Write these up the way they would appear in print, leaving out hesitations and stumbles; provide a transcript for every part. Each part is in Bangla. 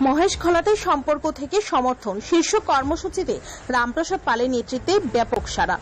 মহেশখলাতে সম্পর্ক থেকে সমর্থন শীর্ষ কর্মসূচিতে রামপ্রসাদ পালের নেতৃত্বে ব্যাপক সাড়া।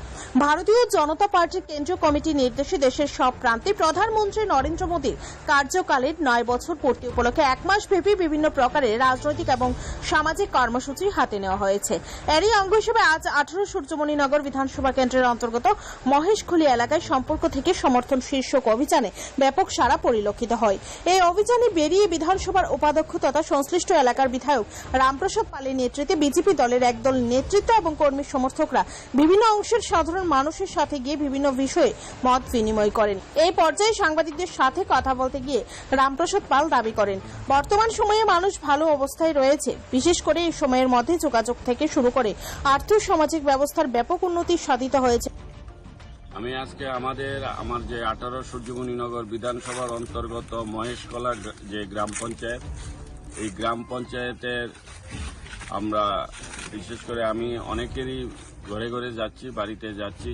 ভারতীয় জনতা পার্টির কেন্দ্রীয় কমিটির নির্দেশে দেশের সব প্রান্তে প্রধানমন্ত্রী নরেন্দ্র মোদীর কার্যকালের 9 বছর পূর্তি উপলক্ষে এক মাস ব্যাপী বিভিন্ন প্রকারের রাজনৈতিক এবং সামাজিক কর্মসূচি হাতে নেওয়া হয়েছে। এরই অঙ্গ হিসেবে আজ 18 সূর্যমণিনগর বিধানসভা কেন্দ্রের অন্তর্গত মহেশখুলি এলাকায় সম্পর্ক থেকে সমর্থন শীর্ষক অভিযানে ব্যাপক সাড়া পরিলক্ষিত হয়। এই অভিযানে বেরিয়ে বিধানসভার উপাধ্যক্ষ তথা সংশ্লিষ্ট এলাকার বিধায়ক রামপ্রসাদ পালের নেতৃত্বে বিজেপি দলের একদল নেতৃত্ব এবং কর্মী সমর্থকরা বিভিন্ন অংশের সাধারণ মানুষের সাথে গিয়ে বিভিন্ন বিষয়ে মত বিনিময় করেন। এই পর্যায়ে সাংবাদিকদের সাথে কথা বলতে গিয়ে রামপ্রসাদ পাল দাবি করেন, বর্তমান সময়ে মানুষ ভালো অবস্থায় রয়েছে। বিশেষ করে এই সময়ের মধ্যে যোগাযোগ থেকে শুরু করে আর্থিক সামাজিক ব্যবস্থার ব্যাপক উন্নতি সাধিত হয়েছে। আমি আজকে আমার যে 18 সূর্যমণিনগর বিধানসভার অন্তর্গত মহেশখলা যে গ্রাম পঞ্চায়েত, এই গ্রাম পঞ্চায়েতের আমরা বিশেষ করে আমি অনেকেরই ঘরে ঘরে যাচ্ছি, বাড়িতে যাচ্ছি।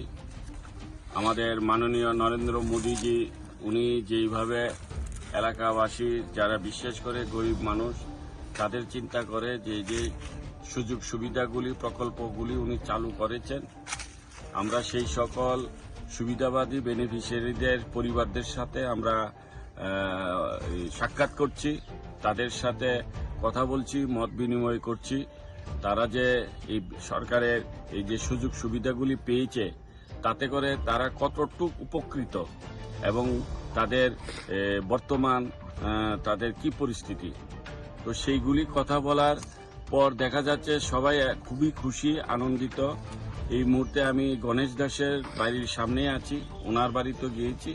আমাদের মাননীয় নরেন্দ্র মোদীজি উনি যেইভাবে এলাকাবাসী যারা বিশেষ করে গরিব মানুষ তাদের চিন্তা করে যে সুযোগ সুবিধাগুলি প্রকল্পগুলি উনি চালু করেছেন, আমরা সেই সকল সুবিধাবাদী বেনিফিশিয়ারিদের পরিবারদের সাথে আমরা সাক্ষাৎ করছি, তাদের সাথে কথা বলছি, মত বিনিময় করছি। তারা যে এই সরকারের এই যে সুযোগ সুবিধাগুলি পেয়েছে তাতে করে তারা কতটুকু উপকৃত এবং তাদের বর্তমান তাদের কি পরিস্থিতি, তো সেইগুলি কথা বলার পর দেখা যাচ্ছে সবাই খুবই খুশি, আনন্দিত। এই মুহূর্তে আমি গণেশ দাসের বাড়ির সামনে আছি, ওনার বাড়িতে গিয়েছি।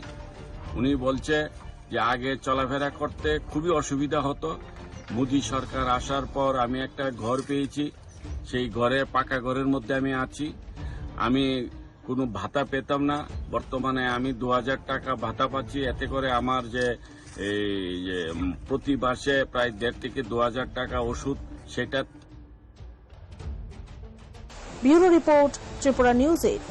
উনি বলছে যে আগে চলাফেরা করতে খুবই অসুবিধা হতো, মোদী সরকার আসার পর আমি একটা ঘর পেয়েছি, সেই ঘরে পাকা ঘরের মধ্যে আমি আছি। আমি কোনো ভাতা পেতাম না, বর্তমানে আমি 2000 টাকা ভাতা পাচ্ছি। এতে করে আমার যে প্রতি মাসে প্রায় 1.5 থেকে 2000 টাকা ওষুধ, সেটা। Bureau report, Tripura news 8।